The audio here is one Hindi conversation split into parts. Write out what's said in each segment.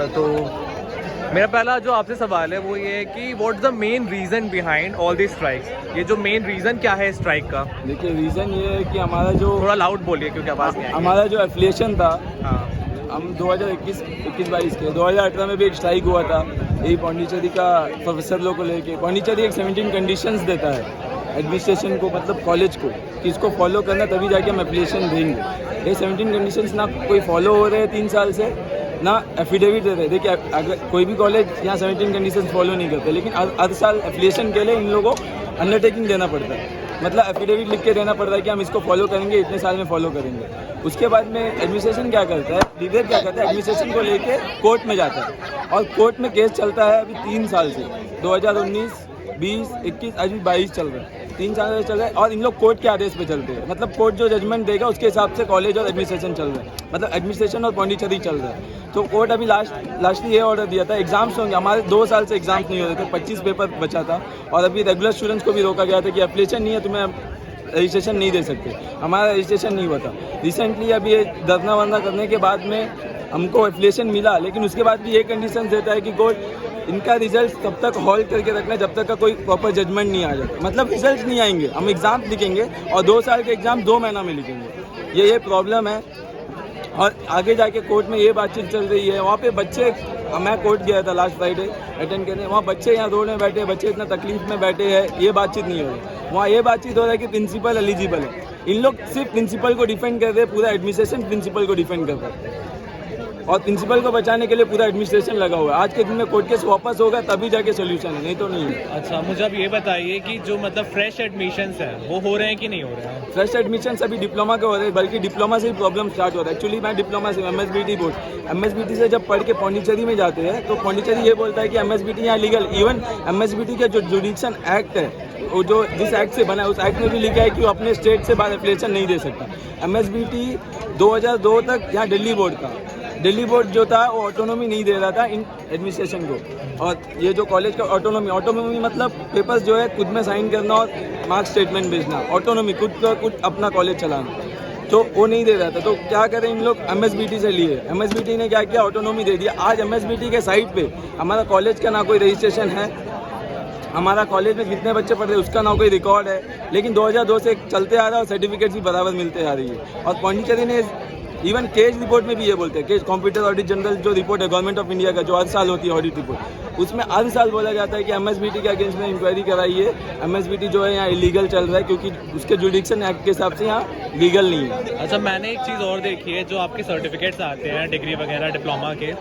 तो मेरा पहला जो आपसे सवाल है वो ये है कि what is the main reason behind all this strikes. ये जो मेन रीज़न क्या है स्ट्राइक का? देखिए रीज़न ये है कि हमारा जो थोड़ा लाउड बोलिए क्योंकि आवाज़ नहीं आ रही। हमारा जो एफिलिएशन था, हाँ हम 2021-22 के 2018 में भी एक स्ट्राइक हुआ था यही पौंडीचेरी का प्रोफेसर लोग को लेके। पौंडीचेरी एक 17 कंडीशंस देता है एडमिनिस्ट्रेशन को, मतलब कॉलेज को, कि इसको फॉलो करना तभी जाके हम एप्लीकेशन देंगे। ये 17 कंडीशंस ना कोई फॉलो हो रहे हैं 3 साल से, ना एफिडेविट दे रहे। देखिए अगर कोई भी कॉलेज यहाँ 17 कंडीशंस फॉलो नहीं करते, लेकिन हर साल एप्लीकेशन के लिए इन लोगों को अंडरटेकिंग देना पड़ता है, मतलब एफिडेविट लिख के देना पड़ता है कि हम इसको फॉलो करेंगे, इतने साल में फॉलो करेंगे। उसके बाद में एडमिनिस्ट्रेशन क्या करता है, लीडर क्या करता है, एडमिनिस्ट्रेशन को लेके कोर्ट में जाता है और कोर्ट में केस चलता है अभी 3 साल से, 2019, 20, 21, आज भी 22 चल रहा है, 3 साल से चल रहा है। और इन लोग कोर्ट के आदेश पे चलते हैं, मतलब कोर्ट जो जजमेंट देगा उसके हिसाब से कॉलेज और एडमिनिस्ट्रेशन चल रहा है, मतलब एडमिनिस्ट्रेशन और पौंडीचेरी चल रहा है। तो कोर्ट अभी लास्टली ये ऑर्डर दिया था, एग्जाम्स होंगे, हमारे 2 साल से एग्जाम्स नहीं हो रहे थे, 25 पेपर बचा था। और अभी रेगुलर स्टूडेंट्स को भी रोका गया था कि एप्लीकेशन नहीं है तुम्हें रजिस्ट्रेशन नहीं दे सकते, हमारा रजिस्ट्रेशन नहीं हुआ था। रिसेंटली अभी ये धरना वरना करने के बाद में हमको एप्लीकेशन मिला, लेकिन उसके बाद भी ये कंडीशन देता है कि कोर्ट इनका रिजल्ट तब तक होल्ड करके रखना जब तक का कोई प्रॉपर जजमेंट नहीं आ जाता, मतलब रिजल्ट नहीं आएंगे, हम एग्ज़ाम लिखेंगे और 2 साल के एग्ज़ाम 2 महीना में लिखेंगे। ये प्रॉब्लम है। और आगे जाके कोर्ट में ये बातचीत चल रही है, वहाँ पे बच्चे, मैं कोर्ट गया था लास्ट फ्राइडे अटेंड करने, वहाँ बच्चे यहाँ रोड में बैठे हैं, बच्चे इतना तकलीफ में बैठे हैं, ये बातचीत नहीं हो रही। वहाँ ये बातचीत हो रहा है कि प्रिंसिपल एलिजिबल है। इन लोग सिर्फ प्रिंसिपल को डिफेंड कर रहे हैं, पूरा एडमिनिस्ट्रेशन प्रिंसिपल को डिफेंड कर रहा है और प्रिंसिपल को बचाने के लिए पूरा एडमिनिस्ट्रेशन लगा हुआ है। आज के दिन में कोर्ट केस वापस होगा तभी जाके सोल्यूशन है, नहीं तो नहीं है। अच्छा, मुझे अब ये बताइए कि जो मतलब फ्रेश एडमिशन्स हैं वो हो रहे हैं कि नहीं हो रहे हैं? फ्रेश एडमिशन अभी डिप्लोमा के हो रहे हैं, बल्कि डिप्लोमा से ही प्रॉब्लम स्टार्ट हो रहा है। एक्चुअली मैं डिप्लोमा से एमएसबीटी बोर्ड, एमएसबीटी से जब पढ़ के पौंडीचेरी में जाते हैं तो पौंडीचेरी ये बोलता है कि एमएसबीटी यहाँ लीगल, इवन एमएसबीटी का जो जुडिक्शन एक्ट है, वो जो जिस एक्ट से बना है उस एक्ट में भी लिखा है कि वो अपने स्टेट से बाहर एप्लीकेशन नहीं दे सकता। एमएसबीटी 2002 तक यहाँ दिल्ली बोर्ड था, दिल्ली बोर्ड जो था वो ऑटोनॉमी नहीं दे रहा था इन एडमिनिस्ट्रेशन को। और ये जो कॉलेज का ऑटोनॉमी मतलब पेपर्स जो है खुद में साइन करना और मार्क्स स्टेटमेंट भेजना, ऑटोनॉमी खुद अपना कॉलेज चलाना, तो वो नहीं दे रहा था। तो क्या करें इन लोग, एमएसबीटी से लिए, एमएसबीटी ने क्या किया, ऑटोनॉमी दे दिया। आज एमएसबीटी के साइट पे हमारा कॉलेज का ना कोई रजिस्ट्रेशन है, हमारा कॉलेज में कितने बच्चे पढ़ रहे हैं उसका ना कोई रिकॉर्ड है, लेकिन 2002 से चलते आ रहा है और सर्टिफिकेट भी बराबर मिलते आ रही है। और पौंडीचेरी ने इवन केज रिपोर्ट में भी ये बोलते हैं, केज कंप्यूटर ऑडिट जनरल जो रिपोर्ट है गवर्नमेंट ऑफ इंडिया का, जो हर साल होती है ऑडिट रिपोर्ट, उसमें हर साल बोला जाता है कि एमएसबीटी के अगेंस्ट में इंक्वायरी कराई है, एमएसबीटी जो है यहाँ इलीगल चल रहा है क्योंकि उसके जुडिक्शन एक्ट के हिसाब से यहाँ लीगल नहीं है। अच्छा, मैंने एक चीज़ और देखी है, जो आपके सर्टिफिकेट्स आते हैं डिग्री वगैरह डिप्लोमा के,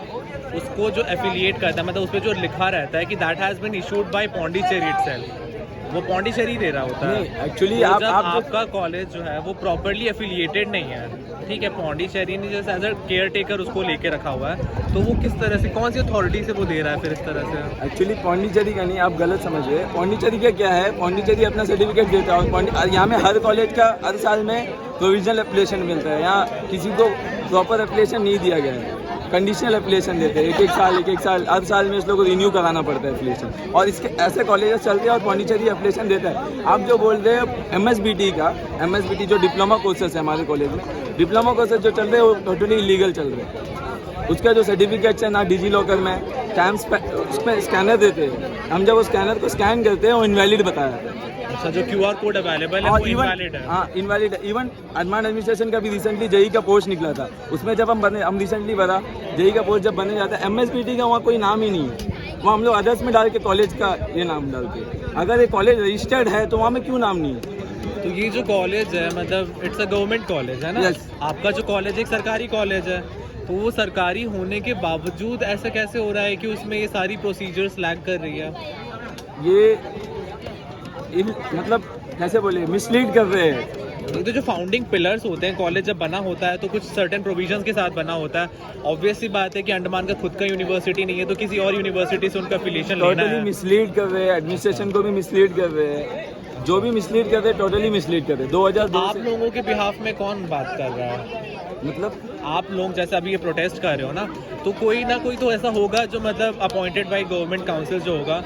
उसको जो एफिलिएट करता है, मतलब उस पर जो लिखा रहता है कि that has been issued by Pondicherry itself, वो पौंडीचेरी दे रहा होता है। नहीं एक्चुअली तो आपका कॉलेज जो है वो प्रॉपर्ली एफिलिएटेड नहीं है, ठीक है, पौंडीचेरी ने जैसे एज अ केयर टेकर उसको लेके रखा हुआ है, तो वो किस तरह से, कौन सी अथॉरिटी से वो दे रहा है फिर इस तरह से? एक्चुअली पौंडीचेरी का नहीं, आप गलत समझ रहे हैं। पौंडीचेरी का क्या है, पौंडीचेरी अपना सर्टिफिकेट देता है और यहाँ में हर कॉलेज का हर साल में प्रोविजनल एप्लीकेशन मिलता है। यहाँ किसी को प्रॉपर एप्लीकेशन नहीं दिया गया है, कंडीशनल एप्लीकेशन देते हैं, एक एक साल हर साल में इस लोगों को रिन्यू कराना पड़ता है एप्लीकेशन, और इसके ऐसे कॉलेजेस चलते हैं और पौंडीचेरी एप्लीकेशन देता है। आप जो बोल रहे हैं एमएसबीटी का, एमएसबीटी जो डिप्लोमा कोर्सेस है हमारे कॉलेज में, डिप्लोमा कोर्सेज जो चल रहे हैं वो टोटली इलीगल चल रहे हैं। उसका जो सर्टिफिकेट्स है ना डिजी लॉकर में उसमें स्कैनर देते हैं, हम जब वो स्कैनर को स्कैन करते हैं वो इनवैलिड बताया जाता है। अच्छा, जो QR कोड अवेलेबल है वो इनवैलिड है? हाँ इनवैलिड है। इवन अर्मान एडमिनिस्ट्रेशन का भी रिसेंटली जेई का पोस्ट निकला था, उसमें जब हम रिसेंटली भरा, जेई का पोस्ट जब बने जाता है, एमएसबीटी का वहाँ कोई नाम ही नहीं है, वहाँ हम लोग अदर्स में डाल के कॉलेज का ये नाम डालते हैं। अगर ये कॉलेज रजिस्टर्ड है तो वहाँ में क्यों नाम नहीं है? तो ये जो कॉलेज है मतलब इट्स अ गवर्नमेंट कॉलेज है ना? Yes. आपका जो कॉलेज एक सरकारी कॉलेज है, तो वो सरकारी होने के बावजूद ऐसा कैसे हो रहा है कि उसमें ये सारी प्रोसीजर्स लैग कर रही है? ये मतलब कैसे बोले, मिसलीड कर रहे हैं। ये तो जो फाउंडिंग पिलर्स होते हैं, कॉलेज जब बना होता है तो कुछ सर्टेन प्रोविजंस के साथ बना होता है। ऑब्वियस सी बात है कि अंडमान का खुद का यूनिवर्सिटी नहीं है, तो किसी और यूनिवर्सिटी से उनका एफिलिएशन लेना है। टोटली मिसलीड कर रहे हैं, एडमिनिस्ट्रेशन को भी मिसलीड कर रहे हैं, जो भी मिसलीड कर रहे हैं टोटली मिसलीड कर रहे हैं। 2002 आप लोगों के बिहाफ में कौन बात कर रहा है? मतलब आप लोग जैसे अभी ये प्रोटेस्ट कर रहे हो ना, तो कोई ना कोई तो ऐसा होगा जो मतलब अपॉइंटेड बाय गवर्नमेंट काउंसिल जो होगा,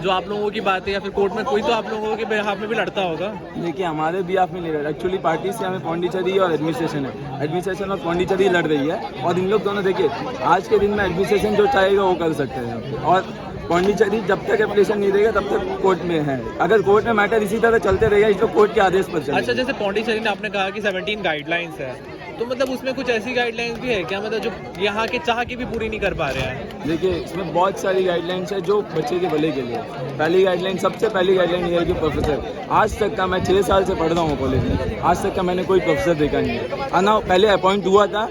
जो आप लोगों की बातें या फिर कोर्ट में कोई तो आप लोगों के बिहाफ में भी लड़ता होगा। देखिए हमारे बिहाफ में नहीं लड़, एक्चुअली पार्टी से हमें पौंडीचेरी और एडमिनिस्ट्रेशन है, एडमिनिस्ट्रेशन और पौंडीचेरी लड़ रही है, और इन लोग दोनों देखिए आज के दिन में एडमिनिस्ट्रेशन जो चाहेगा वो कर सकते हैं यहाँ पे, और पौंडीचेरी जब तक एप्लीकेशन नहीं देगा तब तक कोर्ट में है। अगर कोर्ट में मैटर इसी तरह चलते रहेगा, इस लोग कोर्ट के आदेश पर चलेगा। अच्छा, जैसे पौंडीचेरी ने आपने कहा कि 17 गाइडलाइंस है, तो मतलब उसमें कुछ ऐसी गाइडलाइंस भी है क्या, मतलब जो यहाँ के चाह के भी पूरी नहीं कर पा रहे हैं? देखिए इसमें बहुत सारी गाइडलाइंस है जो बच्चे के भले के लिए। पहली गाइडलाइन, सबसे पहली गाइडलाइन ये है कि प्रोफेसर, आज तक का मैं 6 साल से पढ़ रहा हूँ कॉलेज में, आज तक का मैंने कोई प्रोफेसर देखा नहीं है। आना पहले अपॉइंट हुआ था,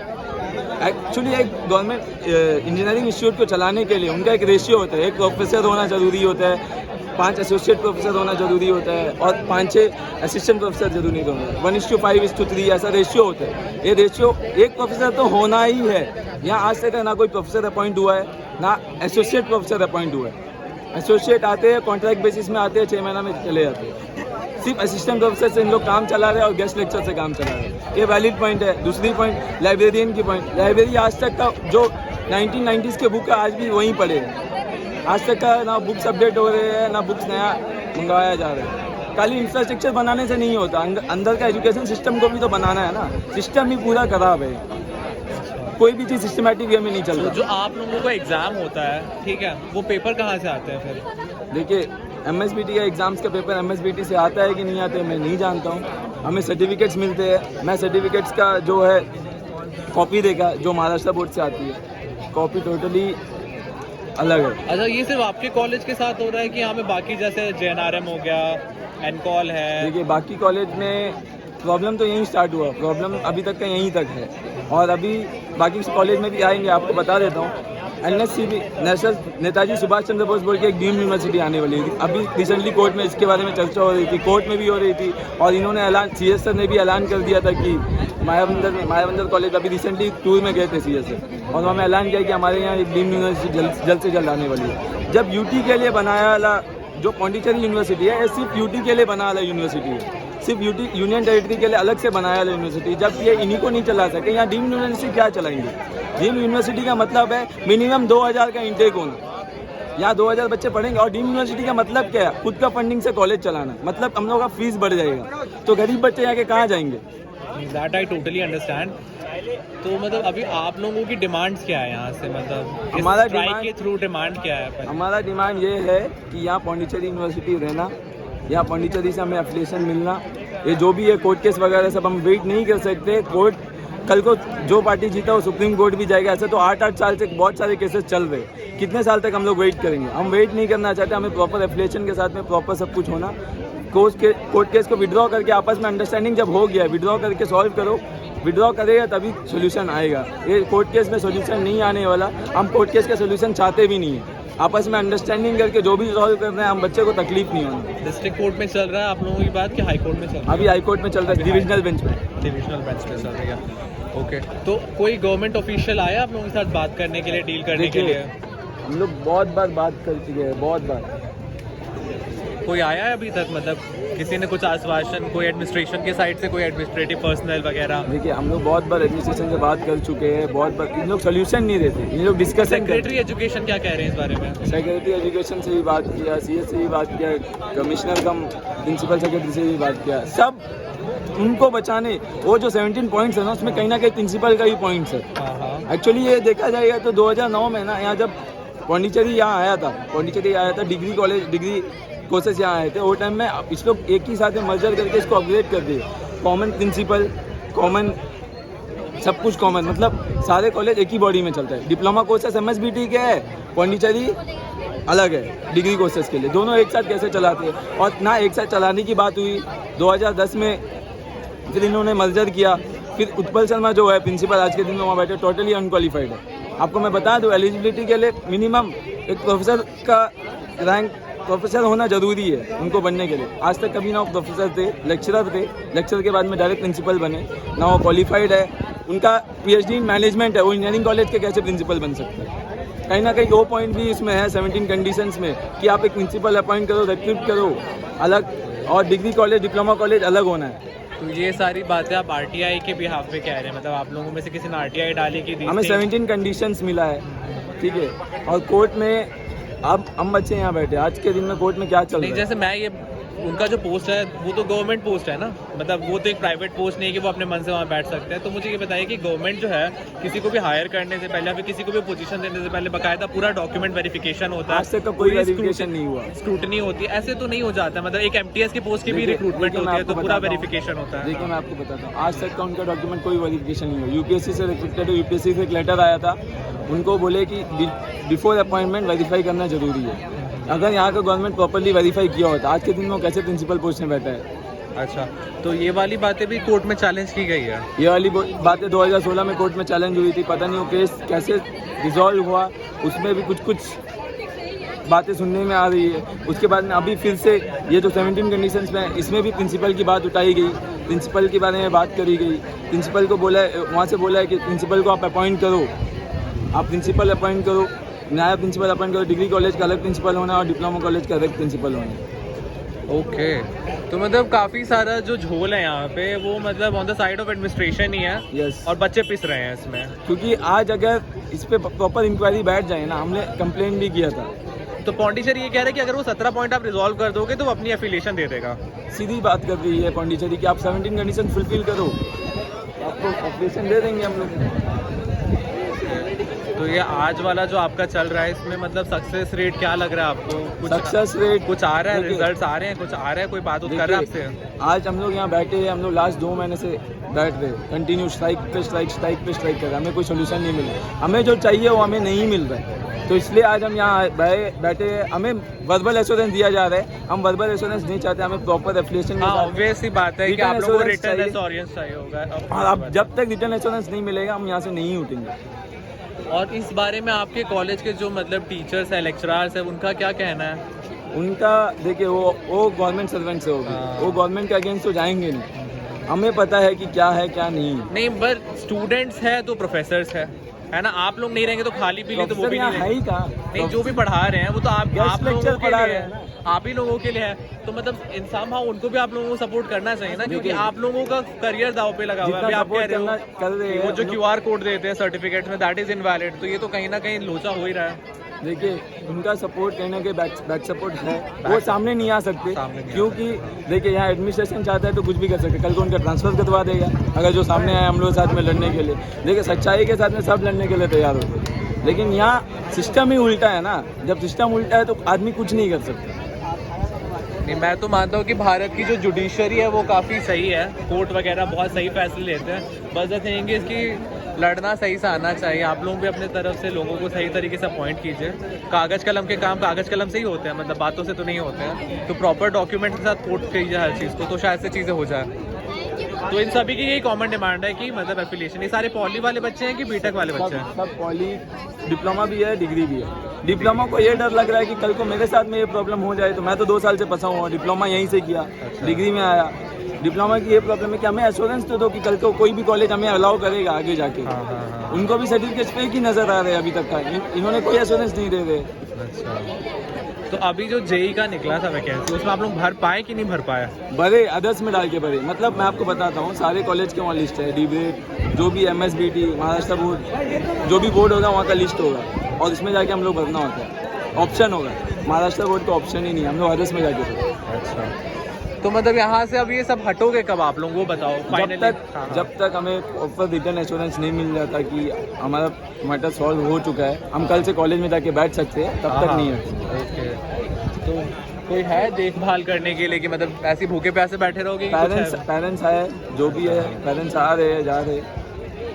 एक्चुअली एक गवर्नमेंट इंजीनियरिंग इंस्टीट्यूट को चलाने के लिए उनका एक रेशियो होता है, एक प्रोफेसर होना ज़रूरी होता है, 5 एसोसिएट प्रोफेसर होना जरूरी होता है, और 5-6 असिस्टेंट प्रोफेसर जरूरी होता है। 1:5:3 ऐसा रेशियो होता है। ये रेशियो एक प्रोफेसर तो होना ही है। यहाँ आज तक ना कोई प्रोफेसर अपॉइंट हुआ है, ना एसोसिएट प्रोफेसर अपॉइंट हुआ है। एसोसिएट आते हैं कॉन्ट्रैक्ट बेसिस में आते हैं, 6 महीना में चले जाते हैं। सिर्फ असिस्टेंट प्रोफेसर से इन लोग काम चला रहे हैं और गेस्ट लेक्चर से काम चला रहे हैं। ये वैलिड पॉइंट है। दूसरी पॉइंट लाइब्रेरियन की पॉइंट, लाइब्रेरी आज तक का जो 1990s के बुक है आज भी वहीं पड़े हैं। आज तक का ना बुक्स अपडेट हो रहे हैं, ना बुक्स नया मंगवाया जा रहा है। खाली इंफ्रास्ट्रक्चर बनाने से नहीं होता, अंदर का एजुकेशन सिस्टम को भी तो बनाना है ना। सिस्टम ही पूरा खराब है, कोई भी चीज़ सिस्टमेटिक वे में नहीं चल रहा। जो आप लोगों का एग्ज़ाम होता है, ठीक है, वो पेपर कहाँ से आते हैं फिर? देखिए MSBT का एग्ज़ाम्स का पेपर MSBT से आता है कि नहीं आता है मैं नहीं जानता हूँ। हमें सर्टिफिकेट्स मिलते हैं, मैं सर्टिफिकेट्स का जो है कॉपी देखा जो महाराष्ट्र बोर्ड से आती है, कॉपी टोटली अलग है। अच्छा, ये सिर्फ आपके कॉलेज के साथ हो रहा है कि यहाँ पे बाकी जैसे JNRM हो गया, एनकॉल है? देखिए बाकी कॉलेज में प्रॉब्लम तो यहीं स्टार्ट हुआ, प्रॉब्लम अभी तक का यहीं तक है, और अभी बाकी कॉलेज में भी आएंगे। आपको बता देता हूँ, NSCB नेशनल नेताजी सुभाष चंद्र बोस बोल के एक डीम्ड यूनिवर्सिटी आने वाली थी। अभी रिसेंटली कोर्ट में इसके बारे में चर्चा हो रही थी, कोर्ट में भी हो रही थी, और इन्होंने ऐलान, CS सर ने भी ऐलान कर दिया था कि मायाबंदर कॉलेज अभी रिसेंटली टूर में गए थे CS सर, और हमें ऐलान किया कि हमारे यहाँ एक डीम्ड यूनिवर्सिटी जल्द से जल्द आने वाली है। जब UT के लिए बनाया वाला जो पौंडीचेरी यूनिवर्सिटी है, ये सिर्फ UT के लिए बना वाला यूनिवर्सिटी है, सिर्फ UT यूनियन टेरिटरी के लिए अलग से बनाया वाला यूनिवर्सिटी। जब ये इन्हीं को नहीं चला सके, यहाँ डीम्ड यूनिवर्सिटी क्या चलाएंगे? डीम्ड यूनिवर्सिटी का मतलब है मिनिमम 2000 का इंटेक होना, यहाँ 2000 बच्चे पढ़ेंगे। और डीम्ड यूनिवर्सिटी का मतलब क्या है? खुद का फंडिंग से कॉलेज चलाना, मतलब हम लोग का फीस बढ़ जाएगा, तो गरीब बच्चे यहाँ के कहाँ जाएंगे? That I totally understand. तो मतलब अभी आप लोगों की डिमांड्स क्या है यहाँ से, मतलब हमारा स्ट्राइक के थ्रू डिमांड क्या है? हमारा डिमांड ये है कि यहाँ पौंडीचेरी यूनिवर्सिटी रहना, यहाँ पौंडीचेरी से हमें एफिलिएशन मिलना। ये जो भी है कोर्ट केस वगैरह सब हम वेट नहीं कर सकते। कोर्ट कल को जो पार्टी जीता वो सुप्रीम कोर्ट भी जाएगा। ऐसे तो 8-8 साल से बहुत सारे केसेस चल रहे, कितने साल तक हम लोग वेट करेंगे? हम वेट नहीं करना चाहते, हमें प्रॉपर एफिलिएशन के साथ में प्रॉपर सब कुछ होना। कोर्ट केस को विड्रॉ करके आपस में अंडरस्टैंडिंग जब हो गया, विड्रॉ करके सॉल्व करो, विड्रॉ करेगा तभी सोल्यूशन आएगा। ये कोर्ट केस में सोल्यूशन नहीं आने वाला, हम कोर्ट केस का सोल्यूशन चाहते भी नहीं है। आपस में अंडरस्टैंडिंग करके जो भी सॉल्व कर रहे हैं, हम बच्चे को तकलीफ नहीं होना। डिस्ट्रिक्ट कोर्ट में चल रहा है आप लोगों की बात कि हाई कोर्ट में चल रहा है? अभी हाई कोर्ट में चल रहा है, डिविजनल बेंच पे। डिविजनल बेंच पे चल रही है, ओके। तो कोई गवर्नमेंट ऑफिशियल आया आप लोगों के साथ बात करने के लिए, डील करने के लिए? हम लोग बहुत बार बात कर चुके हैं, बहुत बार। कोई आया है अभी तक, मतलब किसी ने कुछ आश्वासन, कोई एडमिनिस्ट्रेशन के साइड से कोई एडमिनिस्ट्रेटिव पर्सनल वगैरह? देखिए हम लोग बहुत बार एडमिनिस्ट्रेशन से बात कर चुके हैं, बहुत बार। इन लोग सोल्यूशन नहीं देते, इन लोग डिस्कशन। सेक्रेटरी एजुकेशन क्या कह रहे हैं इस बारे में? सेक्रेटरी एजुकेशन से भी बात किया, CS से भी बात किया, कमिश्नर कम प्रिंसिपल सेक्रेटरी से भी बात किया। सब उनको बचाने, वो जो 17 पॉइंट्स है ना, उसमें कहीं ना कहीं प्रिंसिपल का भी पॉइंट्स है। एक्चुअली ये देखा जाएगा तो 2009 में ना, यहाँ जब पौंडीचेरी यहाँ आया था, डिग्री कॉलेज, डिग्री कोर्सेस यहाँ आए थे, वो टाइम में इस लोग एक ही साथ में मर्जर करके इसको अपग्रेड कर दिए। कॉमन प्रिंसिपल, कॉमन सब कुछ कॉमन, मतलब सारे कॉलेज एक ही बॉडी में चलता है। डिप्लोमा कोर्सेस MSBT के है, पौंडीचेरी अलग है डिग्री कोर्सेस के लिए। दोनों एक साथ कैसे चलाते हैं? और ना एक साथ चलाने की बात हुई 2010 में, फिर इन्होंने मर्जर किया। फिर उत्पल शर्मा जो है प्रिंसिपल आज के दिन में वहाँ बैठे, टोटली अनक्वालिफाइड है। आपको मैं बता दूँ, एलिजिबिलिटी के लिए मिनिमम एक प्रोफेसर का रैंक, प्रोफेसर होना जरूरी है उनको बनने के लिए। आज तक कभी ना वो प्रोफेसर थे, लेक्चरर थे, लेक्चर के बाद में डायरेक्ट प्रिंसिपल बने, ना वो क्वालिफाइड है। उनका PhD इन मैनेजमेंट है, वो इंजीनियरिंग कॉलेज के कैसे प्रिंसिपल बन सकते हैं? कहीं ना कहीं वो पॉइंट भी इसमें है 17 कंडीशंस में कि आप एक प्रिंसिपल अपॉइंट करो, रिक्रूट करो अलग, और डिग्री कॉलेज, डिप्लोमा कॉलेज अलग होना है। तो ये सारी बातें आप आरटीआई के बिहाफ पे कह रहे हैं, मतलब आप लोगों में से किसी ने आरटीआई डाली कि हमें 17 कंडीशंस मिला है, ठीक है। और कोर्ट में अब हम बच्चे यहाँ बैठे, आज के दिन में कोर्ट में क्या चल नहीं, रहा है? जैसे मैं ये उनका जो पोस्ट है वो तो गवर्नमेंट पोस्ट है ना, मतलब वो तो एक प्राइवेट पोस्ट नहीं है कि वो अपने मन से वहाँ बैठ सकते हैं। तो मुझे ये बताइए कि गवर्नमेंट जो है किसी को भी हायर करने से पहले या फिर किसी को भी पोजीशन देने से पहले बाकायदा पूरा डॉक्यूमेंट वेरिफिकेशन होता है, आज तक का कोई वेरिफिकेशन नहीं हुआ। स्क्रूटनी होती है, ऐसे तो नहीं हो जाता। मतलब एक एमटीएस की पोस्ट की भी रिक्रूटमेंट होती है तो पूरा वेरिफिकेशन होता है। देखिए मैं आपको बताता हूँ, आज तक का उनका डॉक्यूमेंट कोई वेरिफिकेशन नहीं हुआ। यूपीएससी से रिक्रूटेड, यूपीएससी से एक लेटर आया था, उनको बोले कि बिफोर अपॉइंटमेंट वेरीफाई करना जरूरी है। अगर यहाँ का गवर्नमेंट प्रॉपर्ली वेरीफाई किया होता, आज के दिन में वो कैसे प्रिंसिपल पोस्ट में बैठा है? अच्छा, तो ये वाली बातें भी कोर्ट में चैलेंज की गई है? ये वाली बातें 2016 में कोर्ट में चैलेंज हुई थी, पता नहीं वो केस कैसे रिजॉल्व हुआ, उसमें भी कुछ बातें सुनने में आ रही है। उसके बाद में अभी फिर से ये जो 17 कंडीशंस में, इसमें भी प्रिंसिपल की बात उठाई गई, प्रिंसिपल के बारे में बात करी गई। प्रिंसिपल को बोला, वहाँ से बोला है कि प्रिंसिपल को आप अपॉइंट करो, आप प्रिंसिपल अपॉइंट करो, नया प्रिंसिपल अपॉइंट करो। डिग्री कॉलेज का अलग प्रिंसिपल होना और डिप्लोमा कॉलेज का अलग प्रिंसिपल होना। ओके, तो मतलब काफ़ी सारा जो झोल है यहाँ पे वो मतलब on the side of administration ही है। यस, और बच्चे पिस रहे हैं इसमें, क्योंकि आज अगर इस पे प्रॉपर इंक्वायरी बैठ जाए ना, हमने कंप्लेन भी किया था। तो पौंडीचेरी ये कह रहे हैं कि अगर वो 17 पॉइंट आप रिजॉल्व कर दोगे तो वो अपनी एफिलिएशन दे देगा। सीधी बात कर रही है पौंडीचेरी कि आप 17 कंडीशन फुलफिल करो, आपको एप्लीकेशन दे देंगे हम लोग। तो ये आज वाला जो आपका चल रहा है इसमें मतलब सक्सेस रेट क्या लग रहा है आपको? कुछ सक्सेस रेट कुछ आ रहा है, रिजल्ट्स आ रहे हैं, कुछ आ रहा है, कोई बात उठ कर रहा है आपसे? आज हम लोग यहाँ बैठे हैं, हम लोग लास्ट 2 महीने से बैठ रहे, कंटिन्यू स्ट्राइक पे स्ट्राइक कर रहे, हमें कोई सोल्यूशन नहीं मिल रहा। हमें जो चाहिए वो हमें नहीं मिल रहा है, तो इसलिए आज हम यहाँ बैठे हैं। हमें वर्बल एश्योरेंस दिया जा रहा है, हम वर्बल एश्योरेंस नहीं चाहते, हमें प्रॉपर एफिलिएशन। हाँ, ऑब्वियस सी बात है कि आप लोगों को रिटर्न एश्योरेंस चाहिए होगा। और अब जब तक रिटर्न एश्योरेंस नहीं मिलेगा हम यहाँ से नहीं उठेंगे। और इस बारे में आपके कॉलेज के जो मतलब टीचर्स हैं, लेक्चरर्स हैं, उनका क्या कहना है? उनका देखिए, वो गवर्नमेंट सर्वेंट से होगी, वो गवर्नमेंट के अगेंस्ट तो जाएंगे नहीं। हमें पता है कि क्या है क्या नहीं, बट स्टूडेंट्स है तो प्रोफेसर्स है ना। आप लोग नहीं रहेंगे तो खाली पीली तो वो भी नहीं है ही कहाँ। नहीं, जो भी पढ़ा रहे हैं वो तो आप लोगों के पढ़ा लिए रहे है, आप ही लोगों के लिए है। तो मतलब इंसान हाँ उनको भी आप लोगों को सपोर्ट करना चाहिए ना, क्योंकि आप लोगों का करियर दाव पे लगा हुआ है। अभी आप कह रहे हो वो जो QR कोड देते हैं सर्टिफिकेट में, दैट इज इनवैलिड, तो ये तो कहीं ना कहीं लोचा हो ही रहा है। देखिए, उनका सपोर्ट कहने के बैक सपोर्ट है, वो सामने नहीं आ सकते, क्योंकि देखिए यहाँ एडमिनिस्ट्रेशन चाहता है तो कुछ भी कर सकते। कल को उनका ट्रांसफर करवा देगा अगर जो सामने आए हम लोग साथ में लड़ने के लिए। देखिए, सच्चाई के साथ में सब लड़ने के लिए तैयार होते हैं, लेकिन यहाँ सिस्टम ही उल्टा है ना। जब सिस्टम उल्टा है तो आदमी कुछ नहीं कर सकता। नहीं, मैं तो मानता हूँ कि भारत की जो जुडिशरी है वो काफ़ी सही है, कोर्ट वगैरह बहुत सही फैसले लेते हैं। बस द थिंग इज कि लड़ना सही से आना चाहिए। आप लोग भी अपने तरफ से लोगों को सही तरीके से अपॉइंट कीजिए। कागज़ कलम के काम कागज़ कलम से ही होते हैं, मतलब बातों से तो नहीं होते हैं। तो प्रॉपर डॉक्यूमेंट के साथ कोर्ट कीजिए हर चीज़ को, तो शायद से चीज़ें हो जाए। तो इन सभी की यही कॉमन डिमांड है कि मतलब एफिलिएशन। ये सारे पॉली वाले बच्चे हैं कि बीटेक वाले बच्चे हैं? सब पॉली, डिप्लोमा भी है, डिग्री भी है। डिप्लोमा को ये डर लग रहा है कि कल को मेरे साथ में ये प्रॉब्लम हो जाए, तो मैं तो 2 साल से फंसा हुआ, डिप्लोमा यहीं से किया, डिग्री में आया। डिप्लोमा की ये प्रॉब्लम है कि हमें एश्योरेंस तो दो कि कल को कोई भी कॉलेज हमें अलाउ करेगा आगे जाके। उनको भी सर्टिफिकेट पे ही नजर आ रहे हैं अभी तक का, इन्होंने कोई एश्योरेंस नहीं दे रहे। तो अभी जो जेई का निकला था वैकेंसी, उसमें आप लोग भर पाए कि नहीं भर पाया? भरे, अदर्स में डाल के भरे। मतलब मैं आपको बताता हूँ, सारे कॉलेज के वहाँ लिस्ट है, डीबेट, जो भी MSBT, महाराष्ट्र बोर्ड, जो भी बोर्ड होगा वहाँ का लिस्ट होगा, और इसमें जाके हम लोग भरना होता है। ऑप्शन होगा, महाराष्ट्र बोर्ड तो ऑप्शन ही नहीं है, हम लोग अदर्स में जाके भरे। अच्छा, तो मतलब यहाँ से अब ये सब हटोगे कब आप लोग, वो बताओ फाइनली? जब तक हमें प्रॉपर रिटर्न एश्योरेंस नहीं मिल जाता कि हमारा मैटर सॉल्व हो चुका है, हम कल से कॉलेज में जाके बैठ सकते हैं, तब तक नहीं है। ओके, तो कोई है देखभाल करने के लिए कि मतलब ऐसे भूखे प्यासे बैठे रहोगे? पेरेंट्स है, जो भी है, पेरेंट्स आ रहे हैं, जा रहे,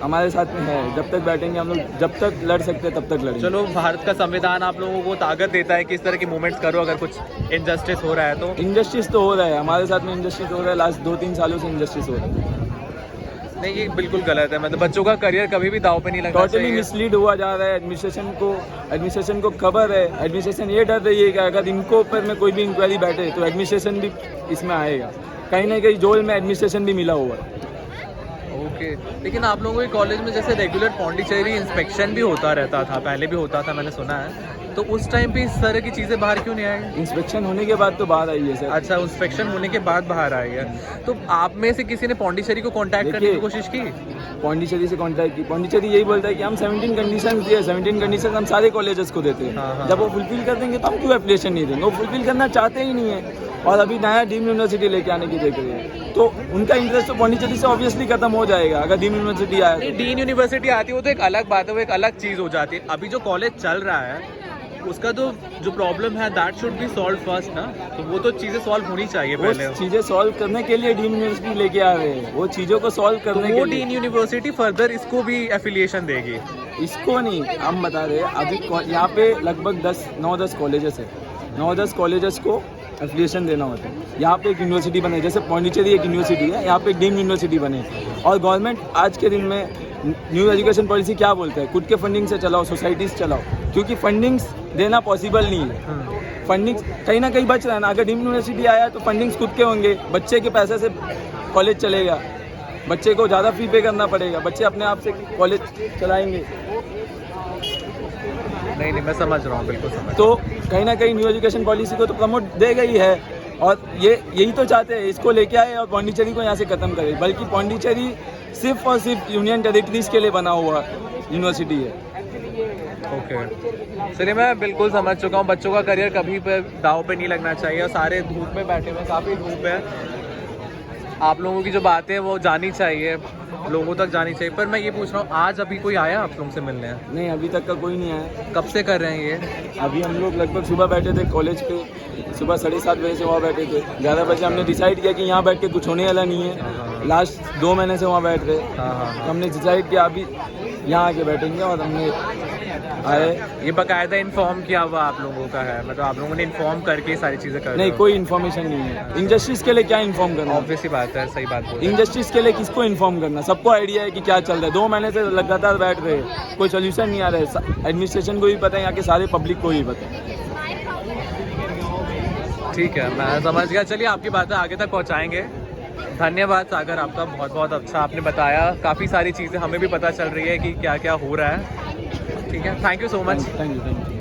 हमारे साथ में है। जब तक बैठेंगे हम लोग, जब तक लड़ सकते हैं तब तक लड़ेंगे। चलो, भारत का संविधान आप लोगों को ताकत देता है कि इस तरह की मूवमेंट्स करो अगर कुछ इनजस्टिस हो रहा है तो। इनजस्टिस तो हो रहा है, हमारे साथ में इनजस्टिस हो रहा है, लास्ट 2-3 सालों से इनजस्टिस हो रहा है। नहीं, ये बिल्कुल गलत है, मतलब बच्चों का करियर कभी भी दाव पे नहीं लगना चाहिए। टोटली मिसलीड हुआ जा रहा है। एडमिनिस्ट्रेशन को खबर है, एडमिनिस्ट्रेशन ये डर रही है कि अगर इनको ऊपर में कोई भी इंक्वायरी बैठे तो एडमिनिस्ट्रेशन भी इसमें आएगा। कहीं ना कहीं जोल में एडमिनिस्ट्रेशन भी मिला हुआ है। ओके, ओके, लेकिन आप लोगों के कॉलेज में जैसे रेगुलर पौंडीचेरी इंस्पेक्शन भी होता रहता था, पहले भी होता था मैंने सुना है, तो उस टाइम पे इस तरह की चीज़ें बाहर क्यों नहीं आई? इंस्पेक्शन होने के बाद तो बाहर आई है सर। अच्छा, इंस्पेक्शन होने के बाद बाहर आई है। तो आप में से किसी ने पौंडीचेरी को कांटेक्ट करने की देखिए, कोशिश की? पौंडीचेरी से कांटेक्ट की, पौंडीचेरी यही बोलता है कि हम 17 कंडीशंस दिए, 17 कंडीशंस हम सारे कॉलेजेस को देते हैं। हाँ, हाँ। जब वो फुलफिल कर देंगे तो हम क्यों एप्लीकेशन नहीं देंगे? वो फुलफिल करना चाहते ही नहीं है, और अभी नया डीम्ड यूनिवर्सिटी लेके आने की देख रही है, तो उनका इंटरेस्ट तो पौंडीचेरी से ऑब्वियसली खत्म हो जाएगा अगर डीम्ड यूनिवर्सिटी आया नहीं, तो। डीन यूनिवर्सिटी आती है वो तो एक अलग बात है, वो एक अलग चीज़ हो जाती है। अभी जो कॉलेज चल रहा है उसका तो जो प्रॉब्लम है that should be solve first ना, तो वो तो चीज़ें सॉल्व होनी चाहिए वो पहले। चीज़ें सॉल्व करने के लिए डीम्ड यूनिवर्सिटी लेके आ रहे हैं, वो चीज़ों को सॉल्व तो करने वो के लिए। डीन यूनिवर्सिटी फर्दर इसको भी एफिलिएशन देगी? इसको नहीं, हम बता रहे हैं अभी यहाँ पे लगभग 9-10 कॉलेजेस है, 9-10 कॉलेजेस को एफिलिएशन देना होता है। यहाँ पे एक यूनिवर्सिटी बने, जैसे पौंडीचेरी एक यूनिवर्सिटी है, यहाँ पे एक डीम्ड यूनिवर्सिटी बने, और गवर्नमेंट आज के दिन में न्यू एजुकेशन पॉलिसी क्या बोलता है, खुद के फंडिंग से चलाओ, सोसाइटीज़ चलाओ, क्योंकि फंडिंग्स देना पॉसिबल नहीं है। फंडिंग्स कहीं ना कहीं बच रहा है ना, अगर डीम्ड यूनिवर्सिटी आया तो फंडिंग्स खुद के होंगे, बच्चे के पैसे से कॉलेज चलेगा, बच्चे को ज़्यादा फी पे करना पड़ेगा, बच्चे अपने आप से कॉलेज चलाएंगे। नहीं, मैं समझ रहा हूँ, बिल्कुल समझ। तो कहीं ना कहीं न्यू एजुकेशन पॉलिसी को तो प्रमोट देगा ही है, और यही तो चाहते हैं, इसको लेके आए और पौंडीचेरी को यहाँ से ख़त्म करे। बल्कि पौंडीचेरी सिर्फ और सिर्फ यूनियन टेरिटरीज के लिए बना हुआ यूनिवर्सिटी है। ओके, चलिए, मैं बिल्कुल समझ चुका हूँ। बच्चों का करियर कभी पे दाव पे नहीं लगना चाहिए, और सारे धूप में बैठे हुए, काफ़ी धूप है। आप लोगों की जो बातें हैं वो जानी चाहिए, लोगों तक जानी चाहिए। पर मैं ये पूछ रहा हूँ, आज अभी कोई आया आप लोगों से मिलने? नहीं, अभी तक का कोई नहीं आया। कब से कर रहे हैं ये? अभी हम लोग लगभग सुबह बैठे थे कॉलेज पे, सुबह 7:30 बजे से वहाँ बैठे थे। 11 बजे हमने डिसाइड किया कि यहाँ बैठ के कुछ होने वाला नहीं है। लास्ट 2 महीने से वहाँ बैठ रहे, तो हमने डिसाइड किया अभी यहाँ आके बैठेंगे, और हमने आए। ये बाकायदा इन्फॉर्म किया हुआ आप लोगों का है, मतलब आप लोगों ने इन्फॉर्म करके सारी चीज़ें कर? नहीं, कोई इन्फॉर्मेशन नहीं है। इंजस्टिस के लिए क्या इन्फॉर्म करना? ऑब्वियस ही बात है, सही बात बोल रहे हैं। इंजस्टिस के लिए किसको इन्फॉर्म करना? सबको आइडिया है कि क्या चल रहा है। 2 महीने से लगातार बैठ रहे, कोई सोल्यूशन नहीं आ रहा है। एडमिनिस्ट्रेशन को भी पता है, यहाँ के सारे पब्लिक को भी पता है। ठीक है, मैं समझ गया। चलिए, आपकी बातें आगे तक पहुंचाएंगे। धन्यवाद सागर, आपका बहुत बहुत अच्छा आपने बताया। काफ़ी सारी चीज़ें हमें भी पता चल रही है कि क्या क्या हो रहा है। ठीक है, thank you so much. Thank you.